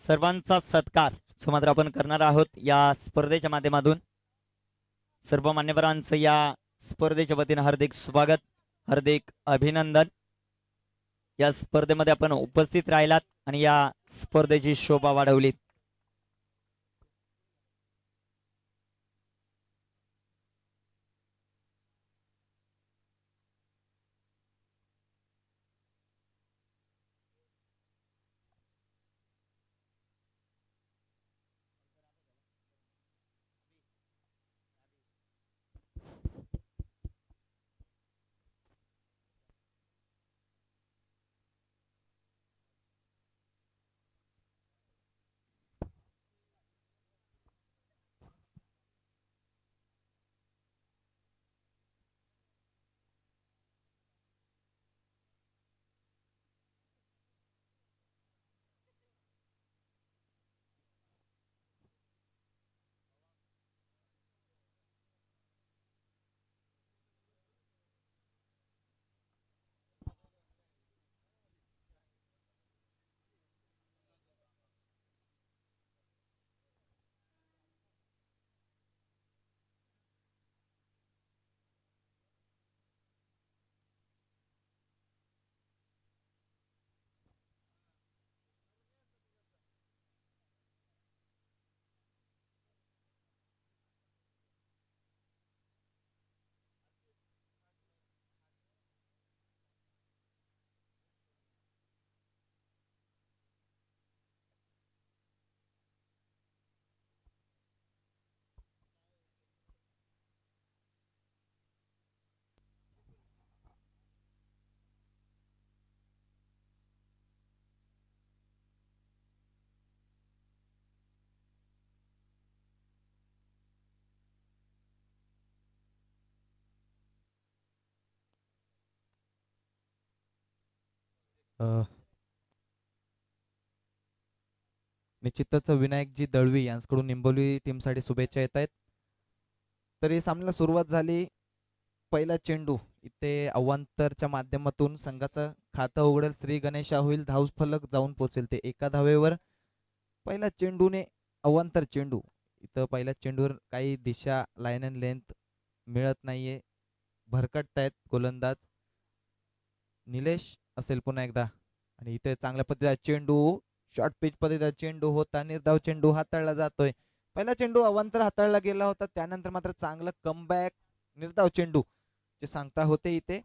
सर्वांचा सत्कार सुमात्र आपण करणार आहोत या स्पर्धेच्या माध्यमातून। सर्व मान्यवरांचं या स्पर्धेच्या वतीने हार्दिक स्वागत, हार्दिक अभिनंदन। या स्पर्धेमध्ये आपण उपस्थित राहिलात आणि या स्पर्धेची शोभा वाढवली। निश्चितच विनायकजी दळवी यांच्याकडून निंबोली टीमसाठी शुभेच्छा येत आहेत। तरी सामन्याला सुरुवात झाली। पहिला चेंडू इथे अवांतरच्या माध्यमातून संघाचं खातं उघडेल श्री गणेशा होईल, धावफलक जाऊन पोहोचेल ते एका धावेवर। पहिल्या चेंडूने अवांतर चेंडू इथं पहिल्या चेंडूवर काही दिशा लाईन अँड लेंथ मिळत नाहीये, भरकटतायत गोलंदाज। निलेश असेल पुन्हा एकदा आणि इथे चांगल्या पद्धतीचा चेंडू शॉर्ट पिच पद्धतीचा चेंडू होता, निर्धाव चेंडू हाताळला जातोय। पहिला चेंडू अवांतर हाताळला गेला होता, त्यानंतर मात्र चांगलं कमबॅक निर्धाव चेंडू जे सांगता होते इथे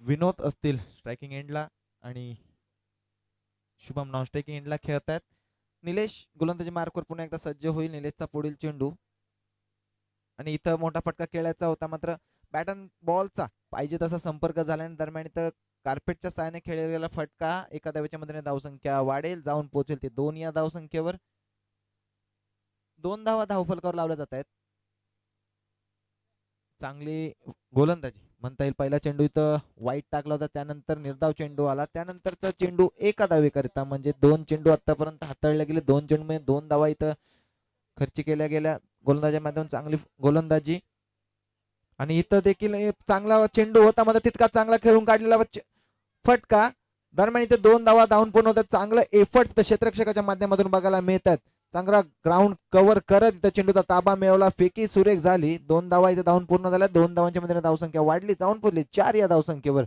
विनोद असतील स्ट्रायकिंग एंडला आणि शुभम नॉन स्ट्रायकिंग एंडला खेळत आहेत। निलेश गोलंदाजी मार्कवर पुन्हा एकदा सज्ज होईल। निलेशचा पुढील चेंडू आणि इथं मोठा फटका खेळायचा होता, मात्र बॅट अँड बॉलचा पाहिजे तसा संपर्क झाल्याने दरम्यान इथं कार्पेटच्या साहाय्याने खेळलेला फटका एका धावेच्या मदतीने धावसंख्या वाढेल, जाऊन पोहोचेल ते 2 या धावसंख्येवर। 2 धावा धावफलकावर लावल्या जात आहेत। चांगली गोलंदाजी म्हणता येईल। पहिला चेंडू इथं वाईट टाकला होता, त्यानंतर निर्धाव चेंडू आला, त्यानंतरचा चेंडू एका धावेकरिता म्हणजे 2 चेंडू आतापर्यंत हाताळले गेले। 2 चेंडू मध्ये 2 धावा इथं खर्च केल्या गेल्या गोलंदाजी माध्यमातून। चांगली गोलंदाजी आणि इथं देखील चांगला चेंडू होता, मात्र तितका चांगला खेळून काढलेला फटका। दरम्यान इथे 2 धावा धावून पूर्ण होतात। चांगलं एफर्ट क्षेत्ररक्षकाच्या माध्यमातून बघायला मिळतात। चांगला ग्राउंड कव्हर करत इथं चेंडूचा ताबा मिळवला, फेकी सुरेख झाली। 2 धावा इथे धावून पूर्ण झाल्या। 2 धावांच्या मध्ये धावसंख्या वाढली, जाऊन पोहोचली 4 या धावसंख्येवर।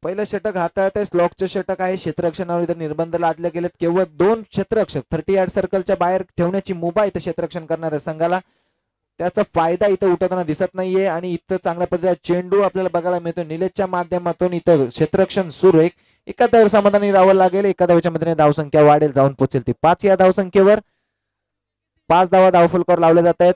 पहिलं षटक हाताळत आहे, स्लॉकचे षटक आहे। क्षेत्ररक्षणावर इथं निर्बंध लादले गेलेत। केवळ 2 क्षेत्ररक्षक 30 यार्ड सर्कलच्या बाहेर ठेवण्याची मुभा इथं क्षेत्ररक्षण करणाऱ्या संघाला, त्याचा फायदा इथं उठवताना दिसत नाहीये। आणि इथं चांगल्या पद्धतीचा चेंडू आपल्याला बघायला मिळतो निलेशच्या माध्यमातून। इथं क्षेत्ररक्षण सुरू आहे, एका धावेवर समाधानी राहावं लागेल। एका धावेच्या मदतीने धावसंख्या वाढेल, जाऊन पोहोचेल ती 5 या धावसंख्येवर। 5 धावा धावफलकावर लावल्या जात आहेत।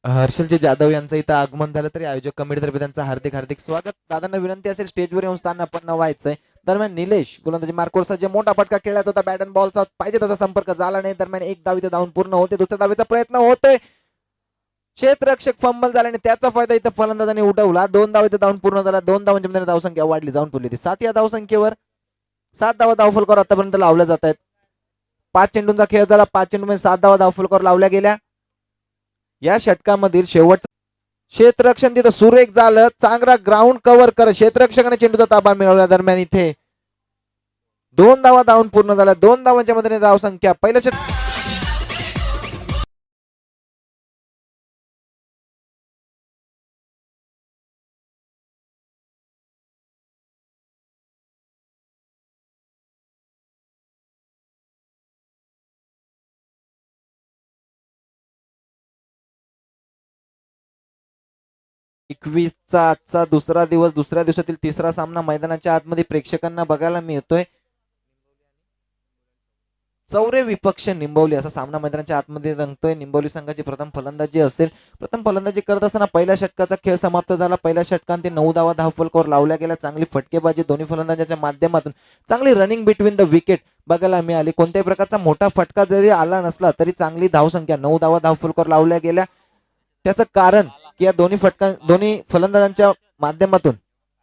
हर्षलजी जाधव यांचं इथं आगमन झालं, तरी आयोजक कमिटीतर्फे त्यांचं हार्दिक हार्दिक स्वागत। दादांना विनंती असेल स्टेजवर येऊन स्थान आपण व्हायचंय। दरम्यान निलेश गोलंदाजी मार्कवर सज्ज, मोठा फटका खेळायचा होता, बॅट अँड बॉलचा पाहिजे तसा संपर्क झाला नाही। दरम्यान 1 धाव इथे धावून पूर्ण होते। दुसऱ्या धावेचा प्रयत्न होतोय, क्षेत्ररक्षक फंबल झाल्याने त्याचा फायदा इथं फलंदाजाने उठवला। 2 धाव इथे धावून पूर्ण झाला। 2 धावांच्या मध्ये धावसंख्या वाढली, जाऊन पुरली ती 7 या धावसंख्येवर। 7 धावा धावफलकावर आतापर्यंत लावल्या जात आहेत। 5 चेंडूंचा खेळ झाला. 5 चेंडूमध्ये 7 धावा धावफलकावर लावल्या गेल्या. या षटकामधील शेवट क्षेत्ररक्षण तिथं सुरेख झालं. चांगला ग्राउंड कव्हर करत क्षेत्ररक्षकाने चेंडूचा ताबा मिळवल्या दरम्यान इथे 2 धावा धावून पूर्ण झाल्या. 2 धावांच्या मदतीने धावसंख्या पहिल्या षटक चा आजचा दुसरा दिवस, दुसऱ्या दिवसातील तिसरा सामना मैदानाच्या आतमध्ये प्रेक्षकांना बघायला मिळतोय. चौरे विपक्ष निंबवली असा सामना मैदानाच्या आतमध्ये रंगतोय. निंबवली संघाची प्रथम फलंदाजी असेल. प्रथम फलंदाजी करत असताना पहिल्या षटकाचा खेळ समाप्त झाला. पहिल्या षटकात 9 धावा धावफलकावर लावल्या गेल्या. चांगली फटकेबाजी दोन्ही फलंदाजांच्या माध्यमातून, चांगली रनिंग बिटवीन द विकेट बघायला मिळाली. कोणत्याही प्रकारचा मोठा फटका जरी आला नसला तरी चांगली धावसंख्या 9 धावा धावफलकावर लावल्या गेल्या. त्याचं कारण की या दोन्ही फलंदाजांच्या माध्यमातून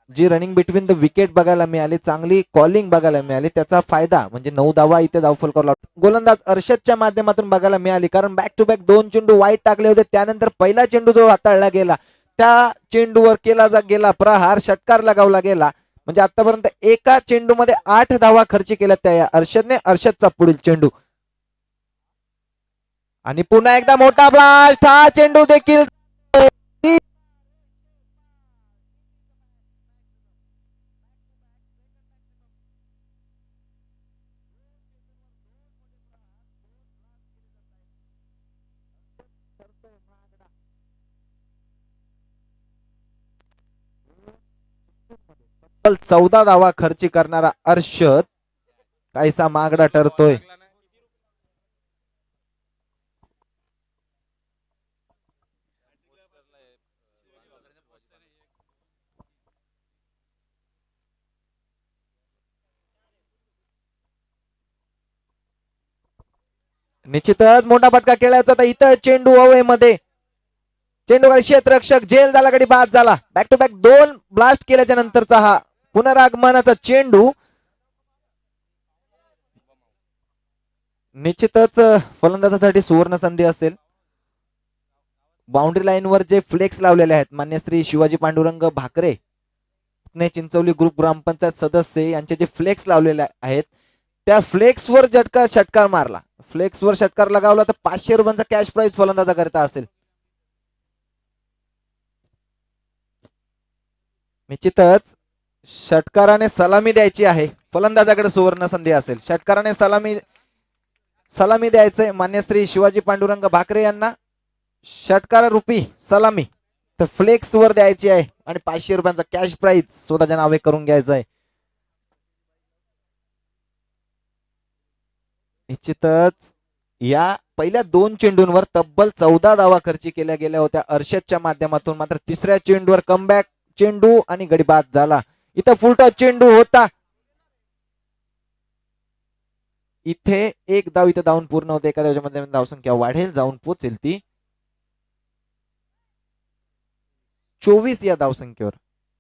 जी रनिंग बिटवीन द विकेट बघायला मिळाली, चांगली कॉलिंग बघायला मिळाली. त्याचा फायदा म्हणजे 9 धावा इथे धावफलकावर लावला. गोलंदाज अर्षदच्या माध्यमातून बघायला मिळाली, कारण बॅक टू बॅक 2 चेंडू वाईट टाकले होते. त्यानंतर पहिला चेंडू जो हाताळला गेला त्या चेंडूवर केला गेला प्रहार, षटकार लगावला गेला. म्हणजे आतापर्यंत एका चेंडूमध्ये 8 धावा खर्च केल्या त्या अर्षदने. अर्षदचा पुढील चेंडू आणि पुन्हा एकदा मोठा ब्लास्ट. हा चेंडू देखील तब्बल 14 धावा खर्ची करणारा अर्षद काहीसा मागडा ठरतोय. निश्चितच मोठा फटका खेळायचा होता इथं. चेंडू हवेमध्ये, चेंडू क्षेत्ररक्षक झेल झाला, गडी बाद झाला. बॅक टू बॅक 2 ब्लास्ट केल्याच्या नंतरचा हा पुनरागमनाचा चेंडू निश्चितच फलंदाजासाठी सुवर्ण संधी असेल. बाउंड्री लाईनवर जे फ्लेक्स लावलेले आहेत मान्य श्री शिवाजी पांडुरंग भाकरे चिंचवली ग्रुप ग्रामपंचायत सदस्य यांचे जे फ्लेक्स लावलेले आहेत त्या फ्लेक्सवर षटकार मारला, फ्लेक्सवर षटकार लगावला तर 500 रुपयांचा कॅश प्राइज फलंदाजाकरिता असेल. निश्चितच षटकाराने सलामी द्यायची आहे. फलंदाजाकडे सुवर्ण संधी असेल. षटकाराने सलामी द्यायचंय मान्य श्री शिवाजी पांडुरंग भाकरे यांना. षटकार रूपी सलामी तर फ्लेक्स वर द्यायची आहे आणि 500 रुपयांचा कॅश प्राइज स्वतःच्या नावे करून घ्यायचा आहे. निश्चितच या पहिल्या 2 चेंडूंवर तब्बल 14 धावा खर्ची केल्या गेल्या होत्या अर्षदच्या माध्यमातून. मात्र तिसऱ्या चेंडूवर कमबॅक चेंडू आणि गडी बाद झाला. इथं फुलटॉस चेंडू होता. इथे एक धाव इथे धावून पूर्ण होते. एका धावच्या धावसंख्या वाढेल, जाऊन पोचेल ती 24 या धावसंख्येवर.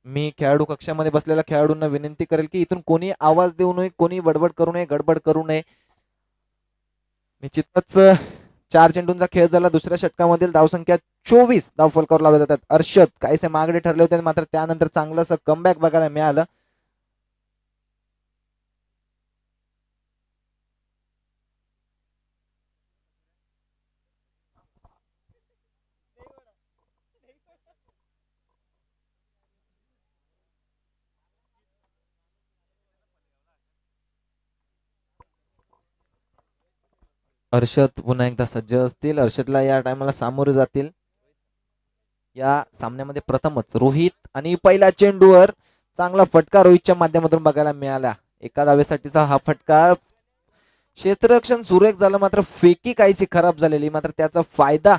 मी खेळाडू कक्षामध्ये बसलेल्या खेळाडूंना विनंती करेल की इथून कोणी आवाज देऊ नये, कोणी बडबड करू नये, गडबड करू नये. निश्चितच 4 चेंडूंचा खेळ झाला. दुसऱ्या षटकामधील धावसंख्या 24 धावफलकावर लावल्या जातात. अर्षद काहीसे मागडे ठरले होते, मात्र त्यानंतर चांगलंसं कमबॅक बघायला मिळालं. अर्षद पुन्हा एकदा सज्ज असतील. अर्षदला या टायमाला सामोरे जातील. या सामन्यामध्ये प्रथमच रोहित आणि पहिल्या चेंडूवर चांगला फटका रोहितच्या माध्यमातून बघायला मिळाला. एका धावेसाठीचा हा फटका. क्षेत्ररक्षण सुरेख झालं, मात्र फेकी काहीशी खराब झालेली, मात्र त्याचा फायदा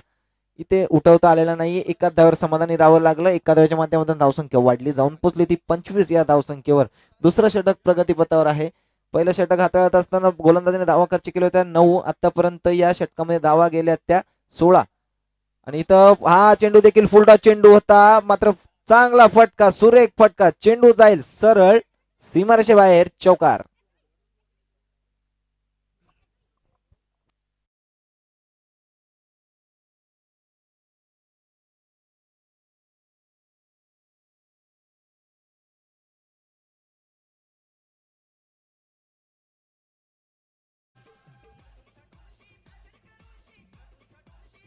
इथे उठवता आलेला नाही. एका धावेवर समाधानी राहावं लागलं. एका धावेच्या माध्यमातून धावसंख्या वाढली, जाऊन पोचली ती 25 या धावसंख्येवर. दुसरं षटक प्रगतीपथावर आहे. पहिलं षटक हाताळत असताना गोलंदाजीने धावा खर्च केल्या होत्या 9. आतापर्यंत या षटकामध्ये धावा गेल्या त्या 16. आणि इथं हा चेंडू देखील फुलटॉस चेंडू होता, मात्र चांगला फटका, सुरेख फटका. चेंडू जाईल सरळ सीमारेषेबाहेर, चौकार.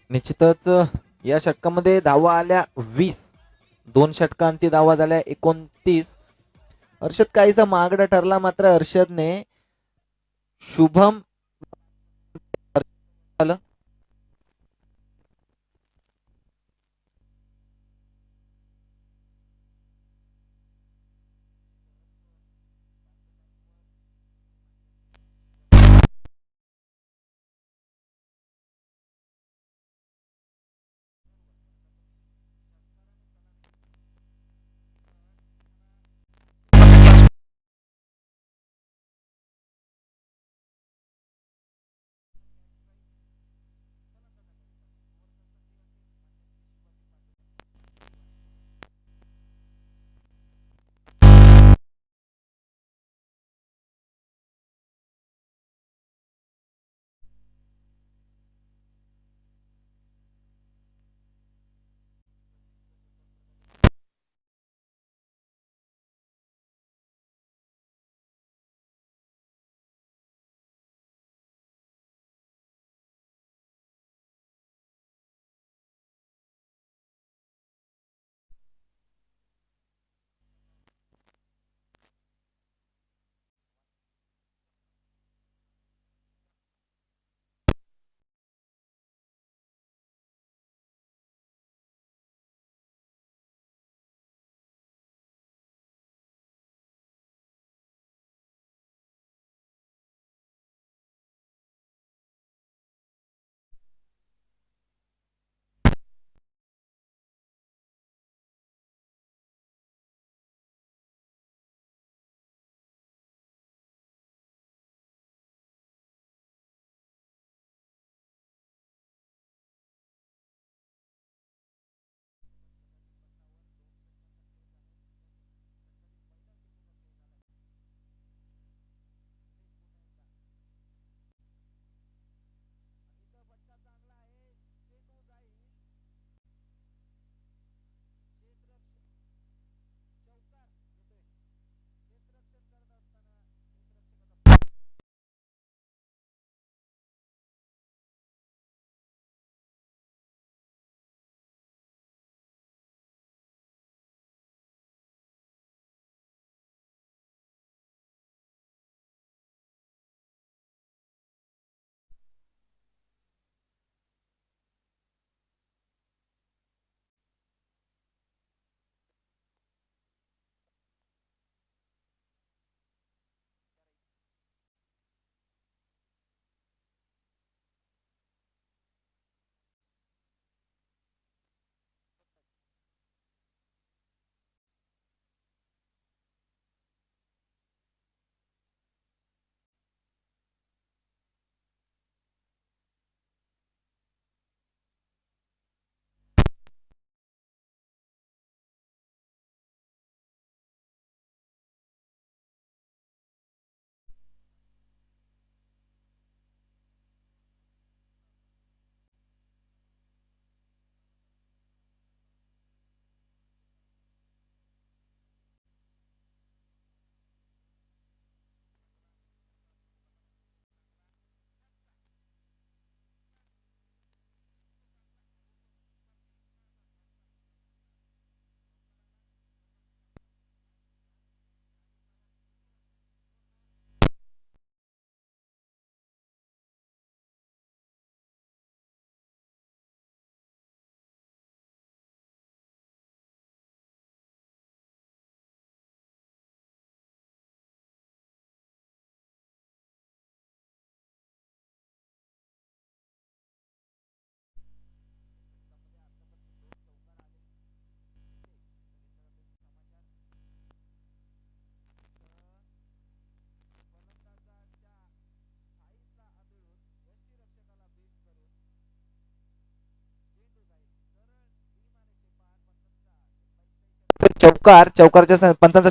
निश्चितच या षटकामध्ये धावा आल्या 20, 2 षटकांती धावा झाल्या 29. हर्षद काहीसा महागडा ठरला, मात्र हर्षदने शुभम आलं. चौकारच्या पंचांचा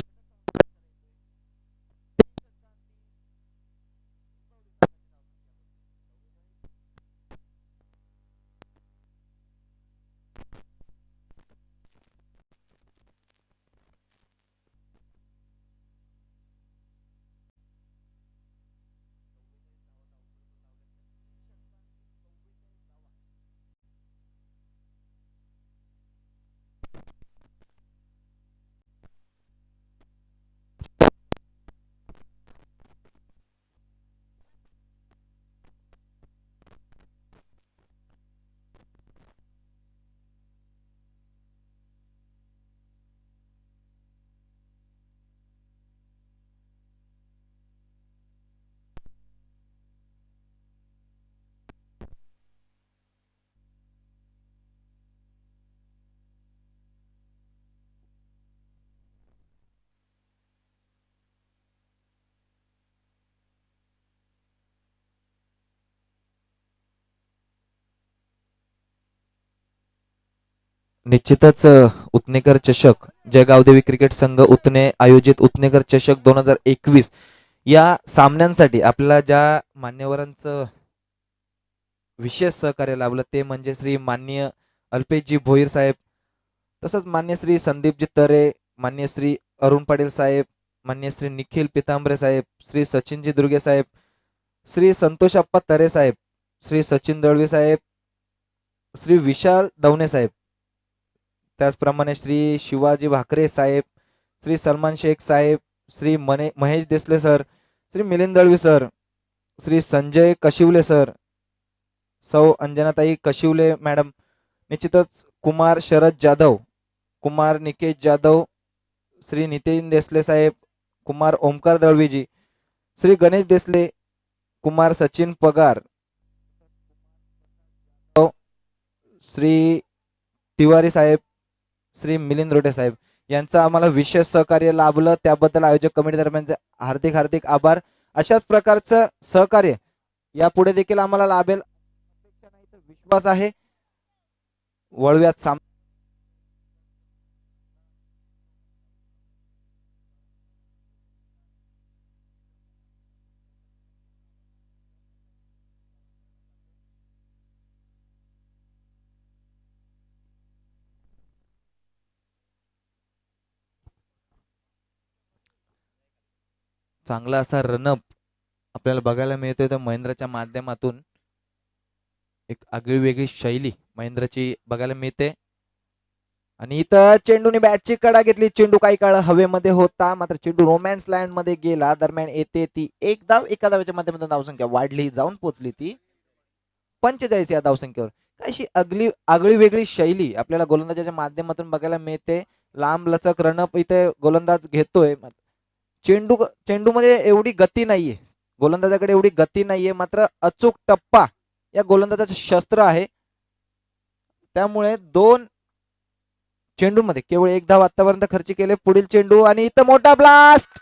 निश्चितच उतनेकर चषक जयगावदेवी क्रिकेट संघ उतने आयोजित उतनेकर चषक 2021 या सामन्यांसाठी आपल्याला ज्या मान्यवरांचं विशेष सहकार्य लाभलं ते म्हणजे श्री माननीय अल्पेशजी भोईर साहेब, तसंच मान्य श्री संदीपजी तरे, मान्य श्री अरुण पाटील साहेब, मान्य श्री निखिल पितांबरे साहेब, श्री सचिनजी दुर्गे साहेब, श्री संतोषप्पा तरे साहेब, श्री सचिन दळवी साहेब, श्री विशाल दवणे साहेब, त्याचप्रमाणे श्री शिवाजी भाकरे साहेब, श्री सलमान शेख साहेब, Shri Mahesh Desale sir, Shri Milind Dalvi sir, Shri Sanjay Kashivale sir, सौ अंजनाताई कशिवले मॅडम, निश्चितच कुमार शरद जाधव, कुमार निकेश जाधव, श्री नितीन देसले साहेब, कुमार ओमकार दळवीजी, श्री गणेश देसले, कुमार सचिन पगार, श्री तिवारी साहेब, श्री मिलिंद रोटे साहेब यांचं आम्हाला विशेष सहकार्य लाभलं, त्याबद्दल आयोजक कमिटी दरम्यान हार्दिक हार्दिक आभार. अशाच प्रकारचं सहकार्य यापुढे देखील आम्हाला लाभेल विश्वास आहे. वळव्यात चांगला असा रनअप आपल्याला बघायला मिळतोय तर महिंद्राच्या माध्यमातून एक आगळी वेगळी शैली महिंद्राची बघायला मिळते. आणि इथं चेंडूने बॅटची कडा घेतली, चेंडू काही काळ हवेमध्ये होता, मात्र चेंडू रोमॅन्स लँड मध्ये गेला. दरम्यान येते ती एक धाव, एका धावेच्या माध्यमातून धावसंख्या वाढली, जाऊन पोहोचली ती 45 या धावसंख्येवर. अशी आगळी वेगळी शैली आपल्याला गोलंदाजाच्या माध्यमातून बघायला मिळते. लांब लचक रनअप इथे गोलंदाज घेतोय. चेंडू मध्ये एवढी गती नाहीये, गोलंदाजाकडे एवढी गती नाहीये, मात्र अचूक टप्पा या गोलंदाजाचे शस्त्र आहे. त्यामुळे 2 चेंडूमध्ये केवळ एक धाव आतापर्यंत खर्च केले. पुढील चेंडू आणि इथं मोठा ब्लास्ट,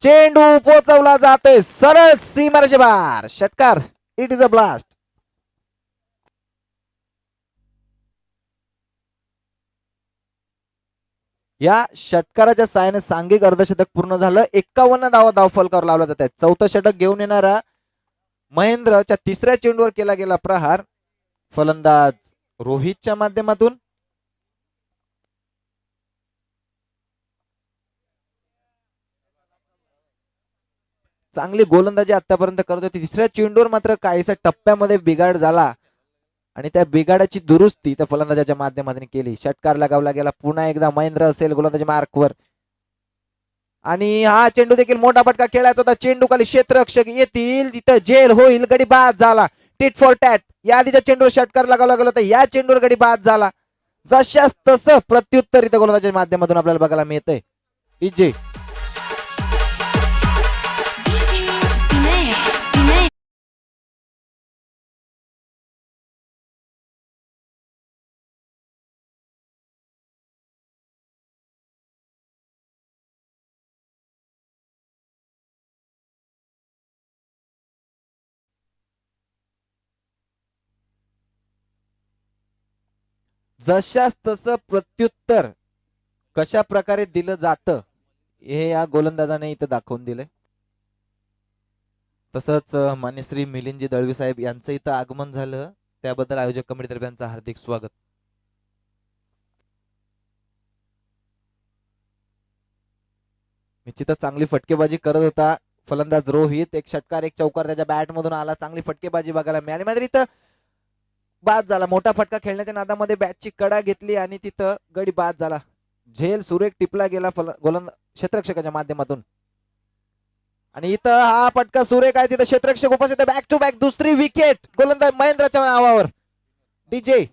चेंडू पोहोचवला जातोय सरळ सीमारेषे बाहेर. षटकार, इट इज अ ब्लास्ट. या षटकाराच्या साहाय्याने सांघिक अर्धशतक पूर्ण झालं. 51 धावा धावफलकावर लावला जात आहे. चौथं षटक घेऊन येणारा महेंद्रच्या तिसऱ्या चेंडूवर केला गेला प्रहार. फलंदाज रोहितच्या माध्यमातून चांगली गोलंदाजी आतापर्यंत करत होती. तिसऱ्या चेंडूवर मात्र काहीसा टप्प्यामध्ये बिघाड झाला आणि त्या बिघाडाची दुरुस्ती त्या फलंदाजाच्या माध्यमातून केली. षटकार लगावला गेला. पुन्हा एकदा महेंद्र असेल गोलंदाजी मार्कवर आणि हा चेंडू देखील मोठा फटका खेळायचा होता. चेंडू खाली क्षेत्ररक्षक येतील, तिथं झेल होईल, गडी बाद झाला. टिट फॉर टॅट या आधीच्या चेंडूवर षटकार लगावला गेला होता, या चेंडूवर गडी बाद झाला. जशास तसं प्रत्युत्तर इथं गोलंदाजाच्या माध्यमातून आपल्याला बघायला मिळतंय. डीजे जशास तसं प्रत्युत्तर कशा प्रकारे दिलं जातं हे या गोलंदाजाने इथं दाखवून दिलंय. तसंच मान्य श्री मिलिंदजी दळवी साहेब यांचं इथं आगमन झालं, त्याबद्दल आयोजक कमिटी तर्फे हार्दिक स्वागत. निश्चितच चांगली फटकेबाजी करत होता फलंदाज रोहित. एक षटकार एक चौकार त्याच्या बॅट मधून आला, चांगली फटकेबाजी बघायला मिळाली. मात्र इथं बाद झाला. मोठा फटका खेळण्याच्या नादामध्ये बॅटची कडा घेतली आणि तिथं गडी बाद झाला. झेल सुरेख टिपला गेला गोलंदाज क्षेत्ररक्षकाच्या माध्यमातून. आणि इथं हा फटका सुरेख आहे, तिथं क्षेत्ररक्षक उपस्थित. बॅक टू बॅक दुसरी विकेट गोलंदाज महेंद्रच्या नावावर. डीजे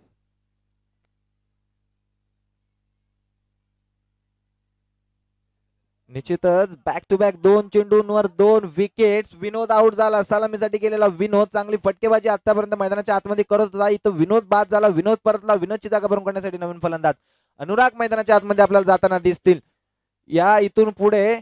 निश्चितच बॅक टू बॅक 2 चेंडूंवर 2 विकेट्स. विनोद आउट झाला, सलामीसाठी गेलेला विनोद. चांगली फटकेबाजी आतापर्यंत मैदानाच्या आतमध्ये करत होता, इथं विनोद बाद झाला. विनोद परतला. विनोदची जागा भरून काढण्यासाठी नवीन फलंदाज अनुराग मैदानाच्या आतमध्ये आपल्याला जाताना दिसतील. या इथून पुढे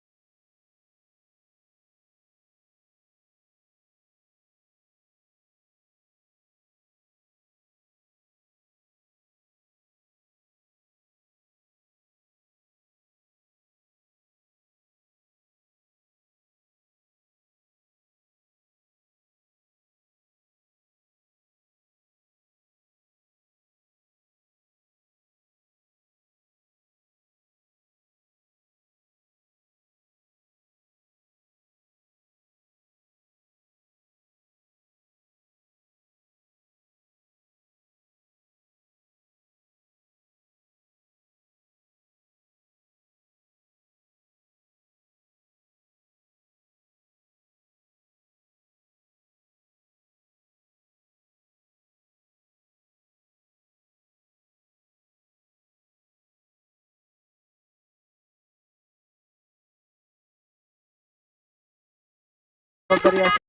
जबाबदारी असेल.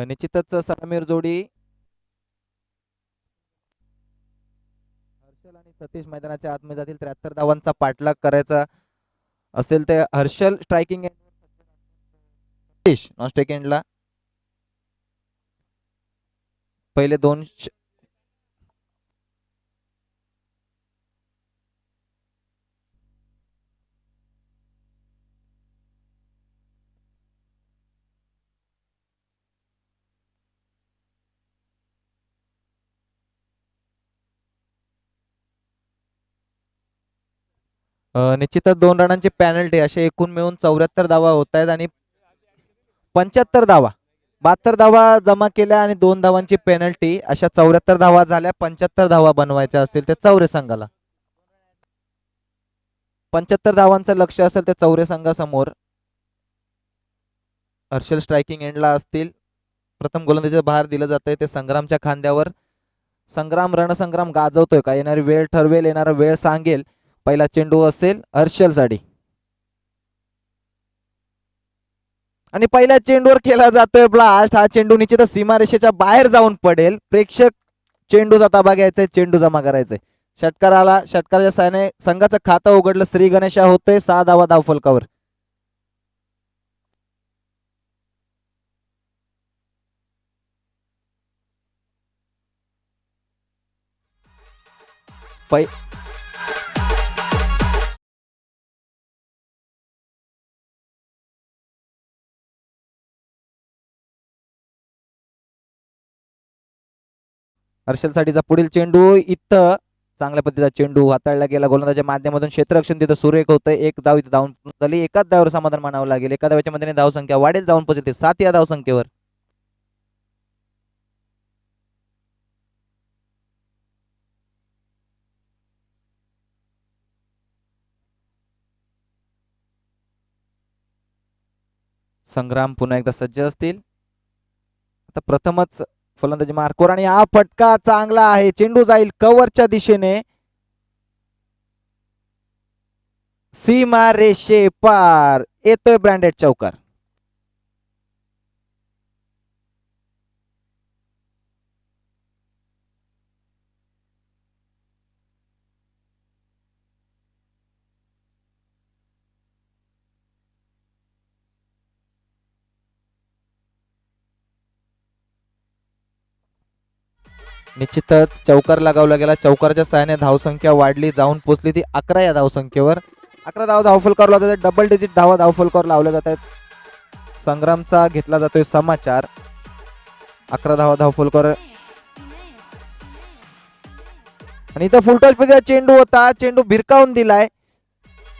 निश्चितच सलामीर जोडी हर्षल आणि सतीश मैदानाच्या आतमध्ये जातील. 73 धावांचा पाठलाग करायचा असेल ते Harshal striking Satish non striking एंडला पहिले दोन निश्चितच 2 रनांची पॅनल्टी असे एकूण मिळून 74 धावा होत आहेत आणि 75 धावा 72 धावा जमा केल्या आणि 2 धावांची पेनल्टी अशा 74 धावा झाल्या. 75 धावा बनवायच्या असतील ते चौरे संघाला. 75 धावांचं लक्ष असेल ते चौरे संघासमोर. हर्षल स्ट्रायकिंग एंडला असतील. प्रथम गोलंदाजीचं भार दिलं जातंय ते संग्रामच्या खांद्यावर. संग्राम रणसंग्राम गाजवतोय का? येणारी वेळ ठरवेल, येणारा वेळ सांगेल. पहिला चेंडू असेल हर्षल साठी आणि पहिल्या चेंडूवर केला जातोय ब्लास्ट. हा चेंडू निश्चितच सीमारेषेच्या बाहेर जाऊन पडेल. प्रेक्षक चेंडूचा ताबा घ्यायचाय, चेंडू जमा करायचाय. षटकाराला षटकाराच्या साहाय्याने संघाचं खातं उघडलं. श्री गणेशा होतोय 6 धावा धावफलकावर. हर्षल साठीचा पुढील चेंडू इथं चांगल्या पद्धतीचा चेंडू हाताळला गेला. गोलंदाजाच्या माध्यमातून क्षेत्ररक्षण तिथं सुरेख होतंय. एक धाव इथं धावून झाली. एकाच धावावर समाधान मानावं लागेल. एका धावाच्या मदतीने धाव संख्या वाढेल, जाऊन पोहोचते 7 या धाव संख्येवर. संग्राम पुन्हा एकदा सज्ज असतील. आता प्रथमच फलंदाजी मार्कवर आणि हा फटका चांगला आहे. चेंडू जाईल कव्हरच्या दिशेने. सीमा रेषे पार येतोय ब्रँडेड चौकार. निश्चितच चौकार लगावला गेला. चौकारच्या साहाय्याने धावसंख्या वाढली, जाऊन पोचली ती 11 या धावसंख्येवर. 11 धावा धावफलकावर लावल्या जातात. डबल डिजिट धावा धावफलकावर लावल्या जात आहेत. संग्रामचा घेतला जातोय समाचार. 11 धावा धावफलकावर आणि इथं फुलटॉस मध्ये चेंडू होता. चेंडू भिरकावून दिलाय.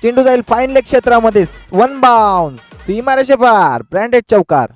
चेंडू जाईल फाईन लेग क्षेत्रामध्ये. 1 बाउन्स सीमारेषे पार ब्रँडेड चौकार.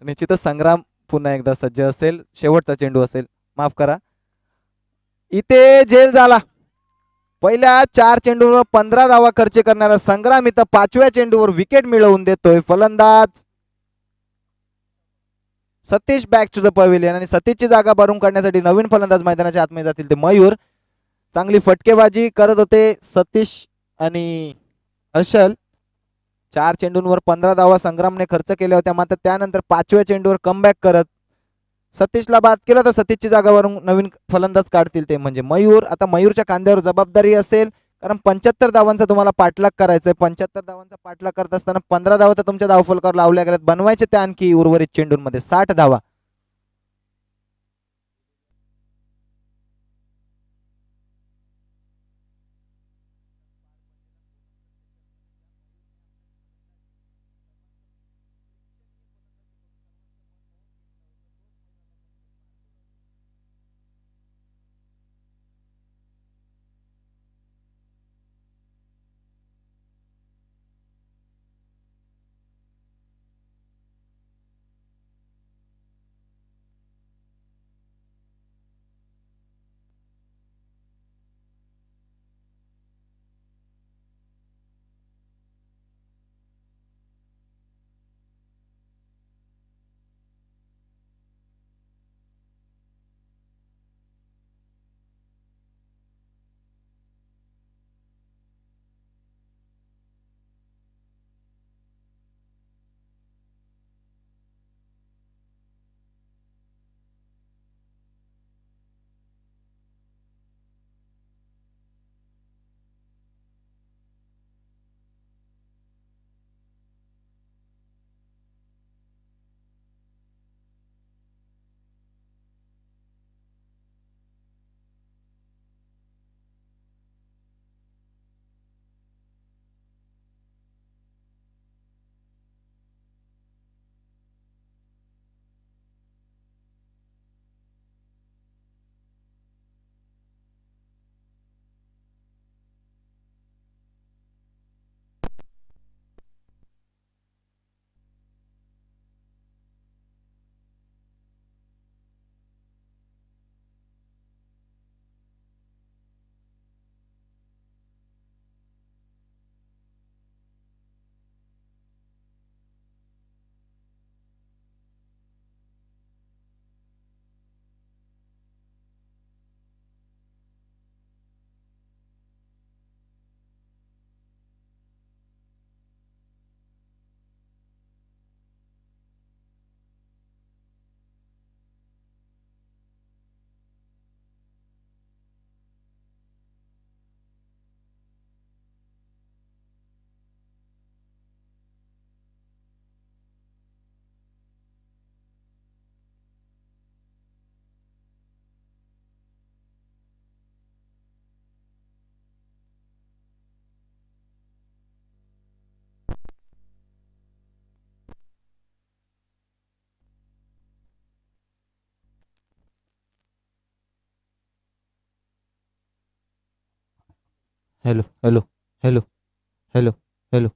निश्चितच संग्राम पुन्हा एकदा सज्ज असेल. शेवटचा चेंडू असेल, माफ करा. इथे झेल झाला. पहिल्या 4 चेंडूवर 15 धावा खर्च करणारा संग्राम इथं 5व्या चेंडूवर विकेट मिळवून देतोय. फलंदाज Satish back to the pavilion आणि सतीशची जागा भरून काढण्यासाठी नवीन फलंदाज मैदानाच्या आतमध्ये जातील ते मयूर. चांगली फटकेबाजी करत होते सतीश आणि हर्षल. 4 चेंडूंवर 15 धावा संग्रामने खर्च केल्या होत्या. मात्र त्यानंतर 5व्या चेंडूवर कमबॅक करत सतीशला बाद केला तर सतीशची जागावरून नवीन फलंदाज काढतील ते म्हणजे मयूर. आता मयूरच्या खांद्यावर जबाबदारी असेल कारण 75 धावांचा तुम्हाला पाठलाग करायचा आहे. 75 धावांचा पाठलाग करत असताना 15 धावा तर तुमच्या धावफलकावर लावल्या गेल्यात, बनवायचे त्या आणखी उर्वरित चेंडूंमध्ये 60 धावा. Hello hello hello hello hello.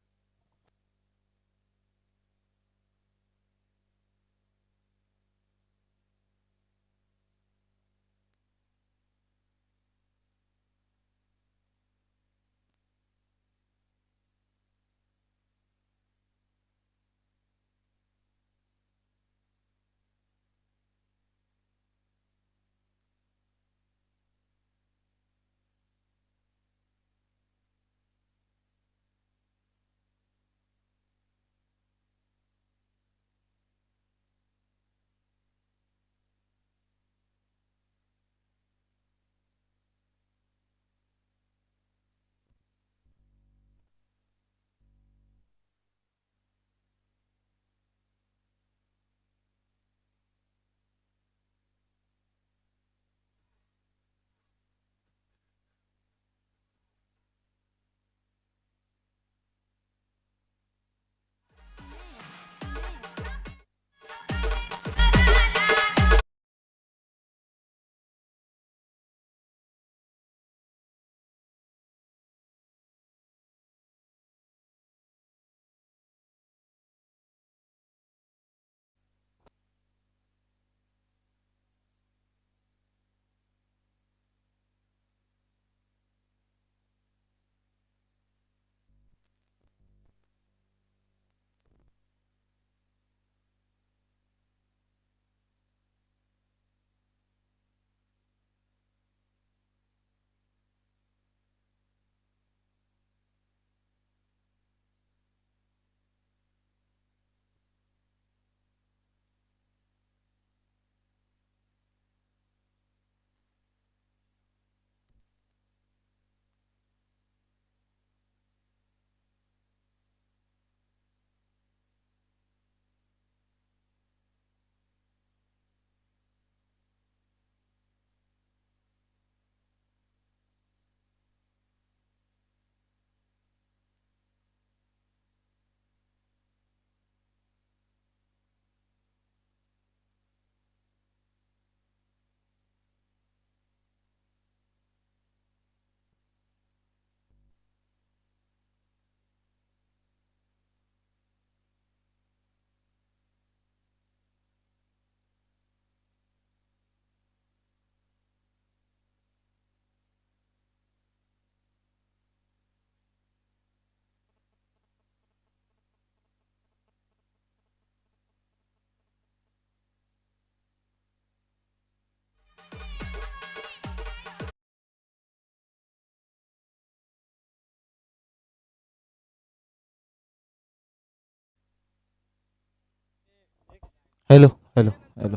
Hello hello hello.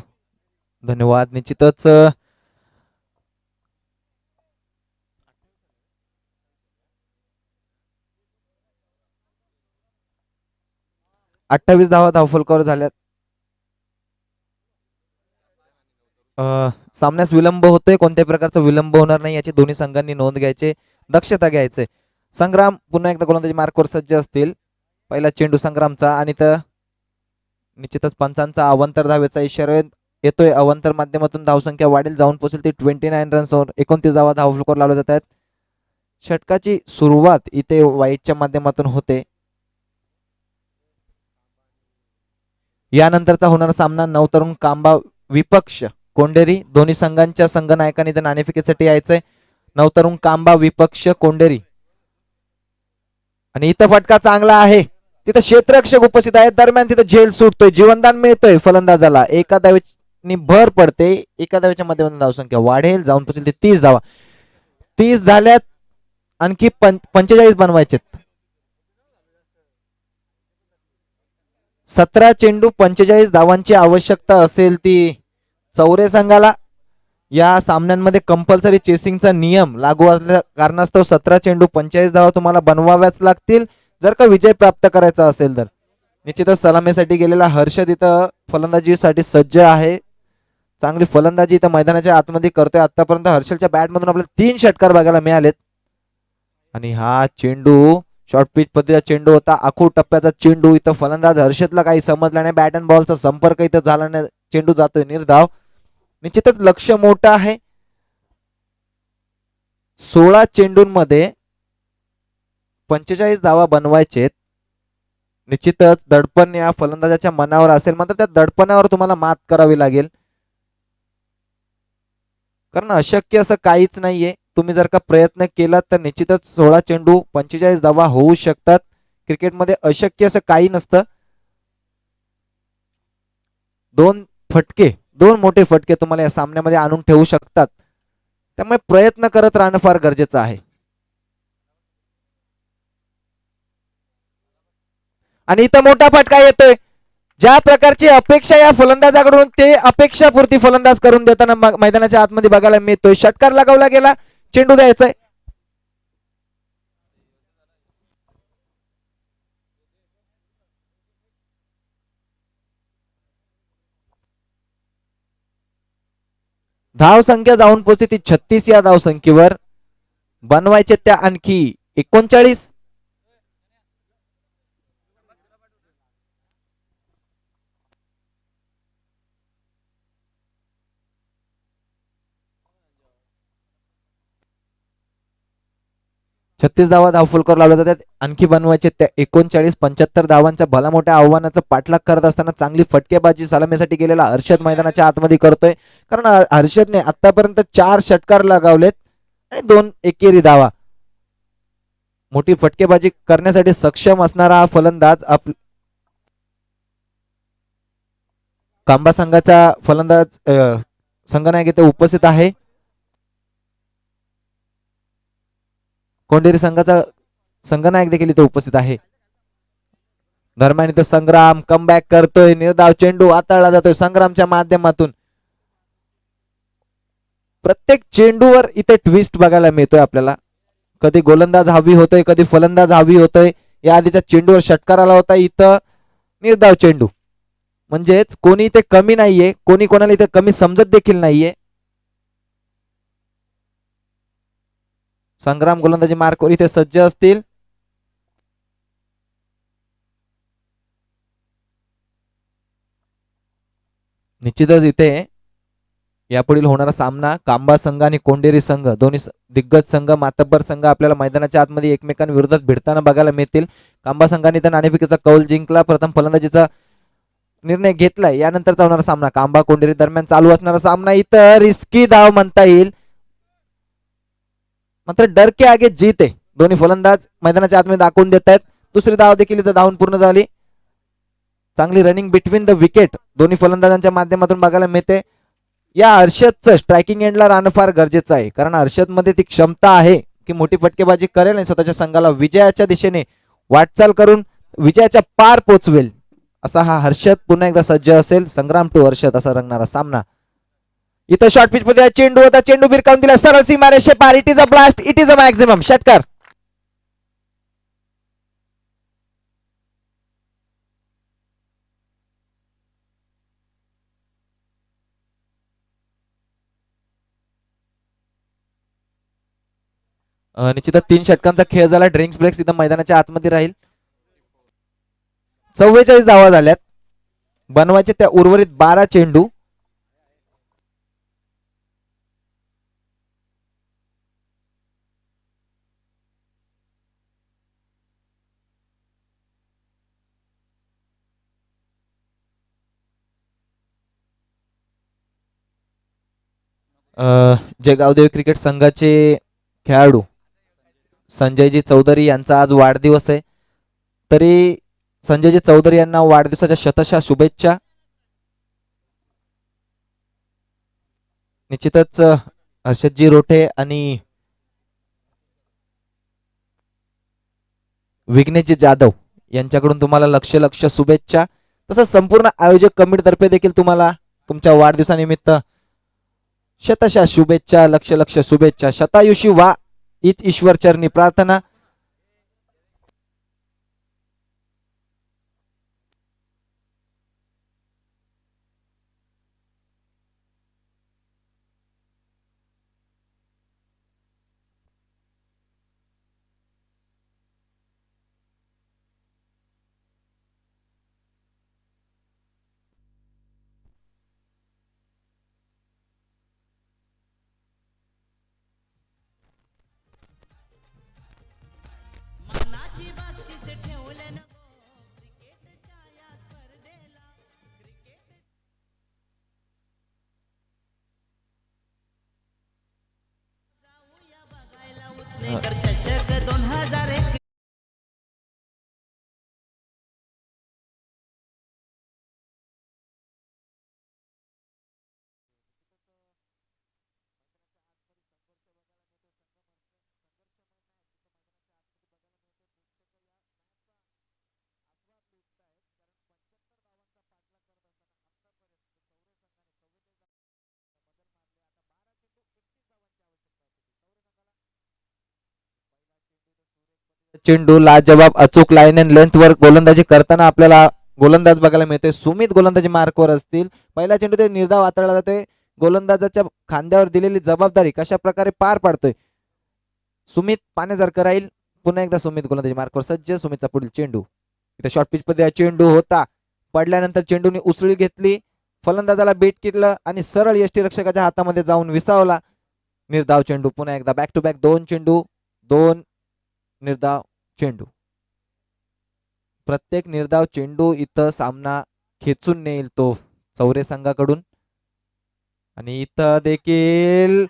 धन्यवाद. निश्चितच 28 धावा धावफलकावर झाल्यात. सामन्यास विलंब होतोय, कोणत्याही प्रकारचा विलंब होणार नाही याची दोन्ही संघांनी नोंद घ्यायचे, दक्षता घ्यायचे. संग्राम पुन्हा एकदा गोलंदाजी मार्कवर सज्ज असतील. पहिला चेंडू संग्रामचा आणि तर निश्चितच पंचांचा अवांतर धावेचा इशारा येतोय. अवांतर माध्यमातून धावसंख्या वाढेल, जाऊन पोहोचेल ती 29 रन्सवर. 29 धावा धावफलकावर लावल्या जात आहेत. षटकाची सुरुवात इथे वाईटच्या माध्यमातून होते. यानंतरचा होणारा सामना नवतरुण कांबा विपक्ष कोंडेरी. दोन्ही संघांच्या संघनायकांनी इथे नाणेफेकीसाठी यायचंय. नवतरुण कांबा विपक्ष कोंडेरी. आणि इथं फटका चांगला आहे, तिथं क्षेत्ररक्षक उपस्थित आहेत. दरम्यान तिथं झेल सुटतोय, जीवनदान मिळतोय फलंदाजाला. एका धावेची भर पडते, एका धावेच्या माध्यमातून धावसंख्या वाढेल, जाऊन पोहोचेल ते 30 धावा. 30 झाल्यात, आणखी 45 बनवायचे. 17 चेंडू 45 धावांची आवश्यकता असेल ती चौरे संघाला. या सामन्यांमध्ये कंपल्सरी चेसिंगचा नियम लागू असल्या कारणास्तव 17 चेंडू 45 धावा तुम्हाला बनवाव्याच लागतील जर का विजय प्राप्त करायचा असेल तर. निश्चितच सलामीसाठी गेलेला हर्षद इथं फलंदाजीसाठी सज्ज आहे. चांगली फलंदाजी इथं मैदानाच्या आतमध्ये करतोय. आतापर्यंत हर्षलच्या बॅटमधून आपल्याला 3 षटकार बघायला मिळालेत. आणि हा चेंडू शॉर्ट पिच पद्धतीचा चेंडू होता, आखूड टप्प्याचा चेंडू. इथं फलंदाज हर्षदला काही समजला नाही, बॅट अँड बॉलचा संपर्क इथं झाला नाही, चेंडू जातोय निर्धाव. निश्चितच लक्ष मोठं आहे. 16 चेंडूंमध्ये 45 धावा बनवायचेत. निश्चितच दडपण या फलंदाजाच्या मनावर असेल, मात्र त्या दडपणावर तुम्हाला मात करावी लागेल, कारण अशक्य असं काहीच नाहीये. तुम्ही जर का प्रयत्न केला तर निश्चितच 16 चेंडू 45 धावा होऊ शकतात. क्रिकेटमध्ये अशक्य असं काही नसतं. 2 मोठे फटके तुम्हाला या सामन्यामध्ये आणून ठेवू शकतात, त्यामुळे प्रयत्न करत राहणं फार गरजेचं आहे. आणि इथं मोठा फटका येतोय. ज्या प्रकारची अपेक्षा या फलंदाजाकडून ते अपेक्षापूर्ती फलंदाज करून देताना मैदानाच्या आतमध्ये बघायला मिळतोय. षटकार लगावला गेला, चेंडू द्यायचाय. धाव संख्या जाऊन पोहोचते ती 36 या धाव संख्येवर. बनवायचे त्या आणखी 39. छत्तीस धावा धावफलकावर लावल्या जातात. आणखी बनवायचे त्या 39. 75 धावांच्या भला मोठ्या आव्हानाचा पाठलाग करत असताना चांगली फटकेबाजी सलामीसाठी गेलेला हर्षद मैदानाच्या आतमध्ये करतोय, कारण हर्षदने आतापर्यंत 4 षटकार लगावलेत आणि 2 एकेरी धावा. मोठी फटकेबाजी करण्यासाठी सक्षम असणारा हा फलंदाज कांबा संघाचा फलंदाज संघनायक इथे उपस्थित आहे. कोंडेरी संघाचा संघनायक देखील इथे उपस्थित आहे. दरम्यान इथे संग्राम कमबॅक करतोय. निर्धाव चेंडू हाताळला जातोय संग्रामच्या माध्यमातून. प्रत्येक चेंडूवर इथे ट्विस्ट बघायला मिळतोय आपल्याला. कधी गोलंदाज हवी होतोय, कधी फलंदाज हवी होतोय. या आधीच्या चेंडूवर षटकार आला होता, इथं निर्धाव चेंडू. म्हणजेच कोणी इथे कमी नाहीये, कोणी कोणाला इथे कमी समजत देखील नाहीये. संग्राम गोलंदाजी मार्कवर इथे सज्ज असतील. निश्चितच इथे यापुढील होणारा सामना कांबा संघ आणि कोंडेरी संघ, दोन्ही दिग्गज संघ, मातब्बर संघ आपल्याला मैदानाच्या आतमध्ये एकमेकांविरोधात भिडताना बघायला मिळतील. कांबा संघाने तर नाणेफेकीचा कौल जिंकला, प्रथम फलंदाजीचा निर्णय घेतलाय. यानंतरचा होणारा सामना कांबा कोंडेरी दरम्यान चालू असणारा सामना. इथं रिस्की धाव म्हणता येईल, मात्र डर के आगे जीत आहे. दोन्ही फलंदाज मैदानाच्या आतमध्ये दाखवून देत आहेत. दुसरी धाव देखील इथं धावून पूर्ण झाली. चांगली रनिंग बिटवीन द विकेट दोन्ही फलंदाजांच्या माध्यमातून बघायला मिळते. या हर्षदचं स्ट्रायकिंग एंडला राहणं फार गरजेचं आहे, कारण हर्षद मध्ये ती क्षमता आहे की मोठी फटकेबाजी करेल आणि स्वतःच्या संघाला विजयाच्या दिशेने वाटचाल करून विजयाच्या पार पोचवेल. असा हा हर्षद पुन्हा एकदा सज्ज असेल. संग्राम टू हर्षद असा रंगणारा सामना. इथं शॉर्ट पिच मध्ये चेंडू होता, चेंडू भिरकावून दिला सरळ सीमारे शेपार. It is a blast, it is a maximum षटकार. निश्चितच 3 षटकांचा खेळ झाला. ड्रिंक्स ब्रेक्स इथं मैदानाच्या आतमध्ये राहील. 44 धावा झाल्यात. बनवायचे त्या उर्वरित 12 चेंडू. जे गावदेवी क्रिकेट संघाचे खेळाडू संजयजी चौधरी यांचा आज वाढदिवस आहे. तरी संजयजी चौधरी यांना वाढदिवसाच्या शतशः शुभेच्छा. निश्चितच हर्षदजी रोठे आणि विघ्नेशजी जाधव यांच्याकडून तुम्हाला लक्ष शुभेच्छा. तसंच संपूर्ण आयोजक कमिटीतर्फे देखील तुम्हाला तुमच्या वाढदिवसानिमित्त शतशः शुभेच्छा. लक्ष शुभेच्छा. शतायुषी वा हीच ईश्वर चरणी प्रार्थना. चेंडू लाजवाब अचूक लाईन अँड लेंथ वर गोलंदाजी करताना आपल्याला गोलंदाज बघायला मिळते. सुमित गोलंदाजी मार्कवर असतील. पहिला चेंडू ते निर्धाव हाताळला जातोय. गोलंदाजाच्या खांद्यावर दिलेली जबाबदारी कशा प्रकारे पार पाडतोय सुमित पाणेजरकर राहील. पुन्हा एकदा सुमित गोलंदाजी मार्कवर सज्ज. सुमितचा पुढील चेंडू इथे शॉर्ट पिच मध्ये चेंडू होता. पडल्यानंतर चेंडूने उसळी घेतली, फलंदाजाला बेट केलं आणि सरळ यष्टीरक्षकाच्या हातामध्ये जाऊन विसावला. निर्धाव चेंडू. पुन्हा एकदा बॅक टू बॅक 2 चेंडू, 2 निर्धाव चेंडू. प्रत्येक निर्धाव चेंडू इथं सामना खेचून नेईल तो चौरे संघाकडून. आणि इथं देखील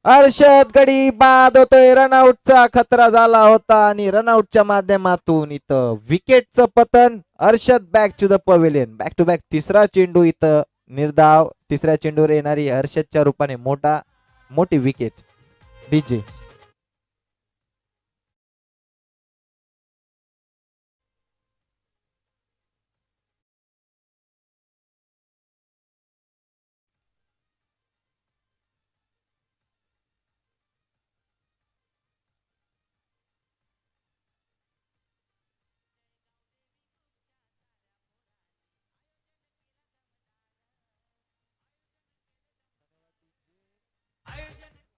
हर्षद गडी बाद होतोय. रनआउटचा खतरा झाला होता आणि रनआउटच्या माध्यमातून इथं विकेटचं पतन. Harshad back to the pavilion. Back to back तिसरा चेंडू इथं निर्धाव. तिसऱ्या चेंडूवर येणारी हर्षदच्या रूपाने मोठी विकेट. डीजे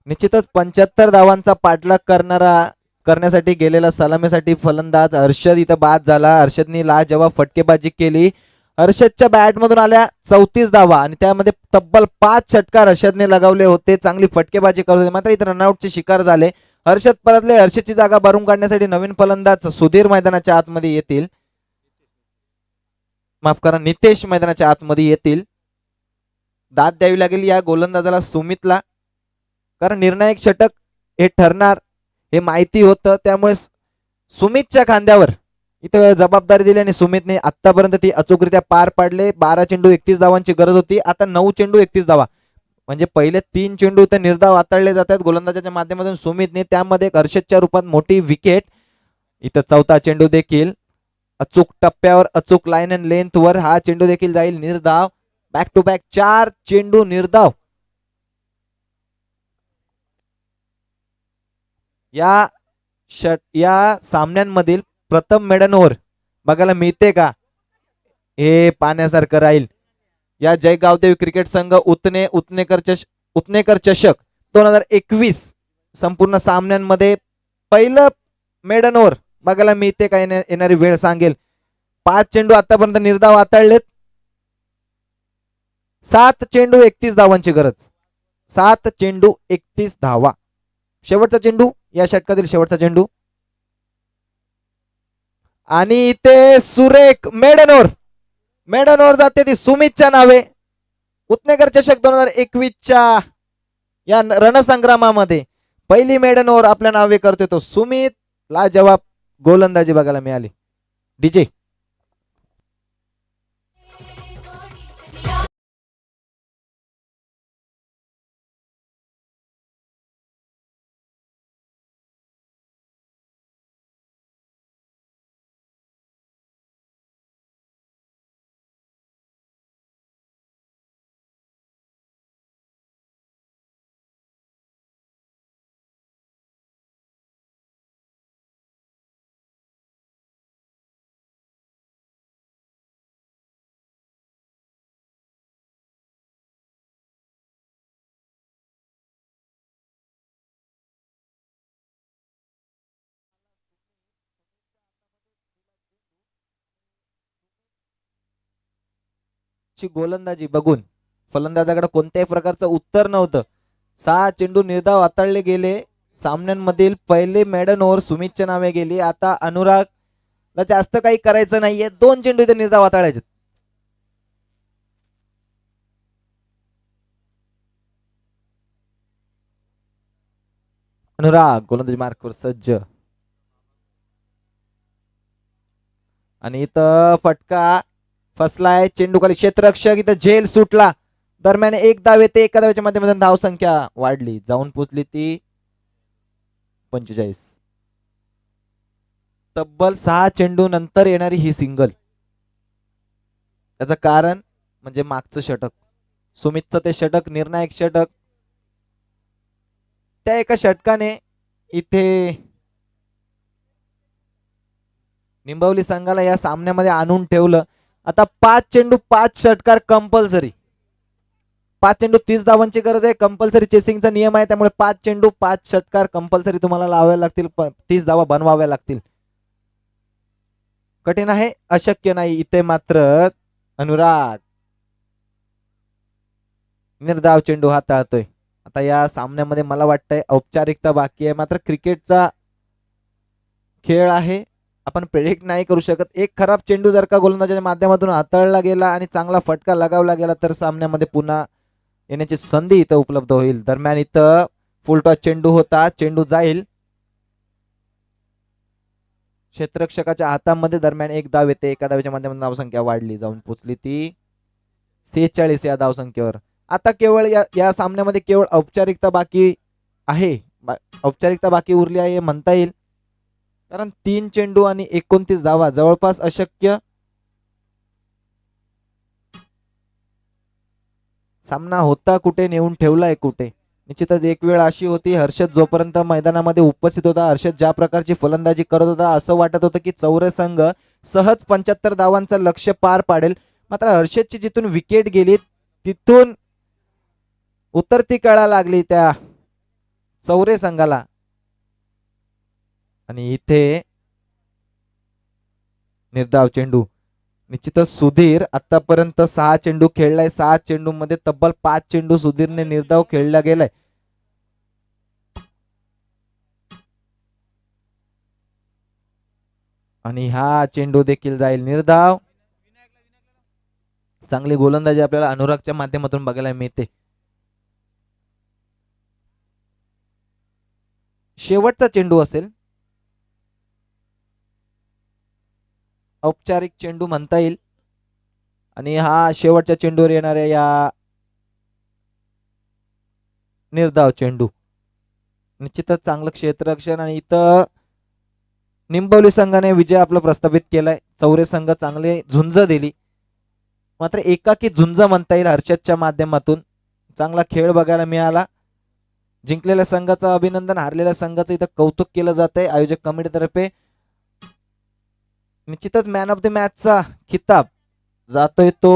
निश्चितच 75 धावांचा पाठलाग करण्यासाठी गेलेला सलामीसाठी फलंदाज हर्षद इथं बाद झाला. हर्षदनी लाजवाब फटकेबाजी केली. हर्षदच्या बॅट मधून आल्या 34 धावा आणि त्यामध्ये तब्बल 5 षटकार हर्षदने लगावले होते. चांगली फटकेबाजी करत होते. मात्र इथं रनआउटचे शिकार झाले. हर्षद परतले. हर्षदची जागा भरून काढण्यासाठी नवीन फलंदाज सुधीर मैदानाच्या आतमध्ये येतील. माफ करा, नितेश मैदानाच्या आतमध्ये येतील. दाद द्यावी लागेल या गोलंदाजाला सुमितला, कारण निर्णायक षटक हे ठरणार हे माहिती होतं. त्यामुळे सुमितच्या खांद्यावर इथं जबाबदारी दिली आणि सुमितने आतापर्यंत ती अचूकरित्या पार पाडले. 12 चेंडू 31 धावांची गरज होती. आता 9 चेंडू 31 धावा, म्हणजे पहिले 3 चेंडू इथं निर्धाव हाताळले जातात गोलंदाजाच्या माध्यमातून सुमितने. त्यामध्ये हर्षदच्या रूपात मोठी विकेट. इथं चौथा चेंडू देखील अचूक टप्प्यावर अचूक लाईन अँड लेंथ वर हा चेंडू देखील जाईल निर्धाव. बॅक टू बॅक 4 चेंडू निर्धाव. या सामन्यांमधील प्रथम मेडन ओव्हर बघायला मिळते का हे पाहण्यासारखं राहील. या जयगावदेव क्रिकेट संघ उतनेकर चषक 2021 संपूर्ण सामन्यांमध्ये पहिलं मेडन ओव्हर बघायला मिळते का येणारी वेळ सांगेल. 5 चेंडू आतापर्यंत निर्धाव हाताळलेत. 7 चेंडू 31 धावांची गरज. 7 चेंडू 31 धावा. शेवटचा चेंडू या षटकातील शेवटचा चेंडू आणि इथे सुरेख मेडन ओव्हर जाते ती सुमितच्या नावे. उतनेकर चषक 2021च्या या रणसंग्रामामध्ये पहिली मेडन ओव्हर आपल्या नावे करतोय तो सुमित. लाजवाब गोलंदाजी बघायला मिळाली. डीजे ची गोलंदाजी बघून फलंदाजाकडे कोणत्याही प्रकारचं उत्तर नव्हतं. 6 चेंडू निर्धाव हाताळले गेले. सामन्यांमधील पहिले मेडन ओव्हर सुमितच्या नावे गेली. आता अनुरागला जास्त काही करायचं नाहीये. 2 चेंडू इथे निर्धाव हाताळायचे. अनुराग गोलंदाजी मार्कवर सज्ज आणि इथं फटका फसलाय. चेंडू खाली क्षेत्ररक्षक इथं झेल सुटला. दरम्यान एक धाव येते. एका धावेच्या माध्यमातून धाव संख्या वाढली. जाऊन पोचली ती 45. तब्बल 6 चेंडू नंतर येणारी ही सिंगल. त्याचं कारण म्हणजे मागचं षटक. सुमितचं ते षटक निर्णायक षटक. त्या एका षटकाने इथे निंबवली संघाला या सामन्यामध्ये आणून ठेवलं. आता 5 चेंडू 5 षटकार कंपल्सरी. 5 चेंडू 30 धावांची गरज आहे. कंपल्सरी चेसिंगचा नियम आहे. त्यामुळे 5 चेंडू 5 षटकार कंपल्सरी तुम्हाला लावाव्या लागतील. 30 धावा बनवाव्या लागतील. कठीण आहे, अशक्य नाही. इथे मात्र अनुराग निर्धाव चेंडू हाताळतोय. आता या सामन्यामध्ये मला वाटतंय औपचारिकता बाकी आहे. मात्र क्रिकेटचा खेळ आहे. आपण प्रेडिक्ट नाही करू शकत. एक खराब चेंडू जर का गोलंदाजाच्या माध्यमातून हाताळला गेला आणि चांगला फटका लगावला गेला तर सामन्यामध्ये पुन्हा येण्याची संधी इथं उपलब्ध होईल. दरम्यान इथं फुलटॉस चेंडू होता. चेंडू जाईल क्षेत्ररक्षकाच्या हातामध्ये. दरम्यान एक धाव येते. एका धावेच्या माध्यमातून धावसंख्या वाढली. जाऊन पोचली ती 46 या धावसंख्येवर. आता केवळ या सामन्यामध्ये केवळ औपचारिकता बाकी आहे. औपचारिकता बाकी उरली आहे म्हणता येईल. कारण 3 चेंडू आणि 29 धावा जवळपास अशक्य. सामना होता कुठे नेऊन ठेवलाय कुठे. निश्चितच एक वेळ अशी होती हर्षद जोपर्यंत मैदानामध्ये उपस्थित होता, हर्षद ज्या प्रकारची फलंदाजी करत होता असं वाटत होतं की चौरे संघ सहज 75 धावांचं लक्ष्य पार पाडेल. मात्र हर्षदची जिथून विकेट गेली तिथून उतरती कळा लागली त्या चौरे संघाला. आणि इथे निर्धाव चेंडू. निश्चितच सुधीर आतापर्यंत 6 चेंडू खेळलाय. 6 चेंडू मध्ये तब्बल 5 चेंडू सुधीरने निर्धाव खेळला गेलाय. आणि हा चेंडू देखील जाईल निर्धाव. चांगली गोलंदाजी आपल्याला अनुरागच्या माध्यमातून बघायला मिळते. शेवटचा चेंडू असेल. औपचारिक चेंडू म्हणता येईल. आणि हा शेवटच्या चेंडूवर येणाऱ्या या निर्धाव चेंडू. निश्चितच चांगलं क्षेत्ररक्षण आणि इथं निंबवली संघाने विजय आपला प्रस्थापित केलाय. चौरे संघ चांगले झुंज दिली, मात्र एकाकी झुंज म्हणता येईल हर्षदच्या माध्यमातून. चांगला खेळ बघायला मिळाला. जिंकलेल्या संघाचं अभिनंदन, हारलेल्या संघाचं इथं कौतुक केलं जात आहे आयोजक कमिटीतर्फे. निश्चितच मॅन ऑफ द मॅचचा खिताब जातोय तो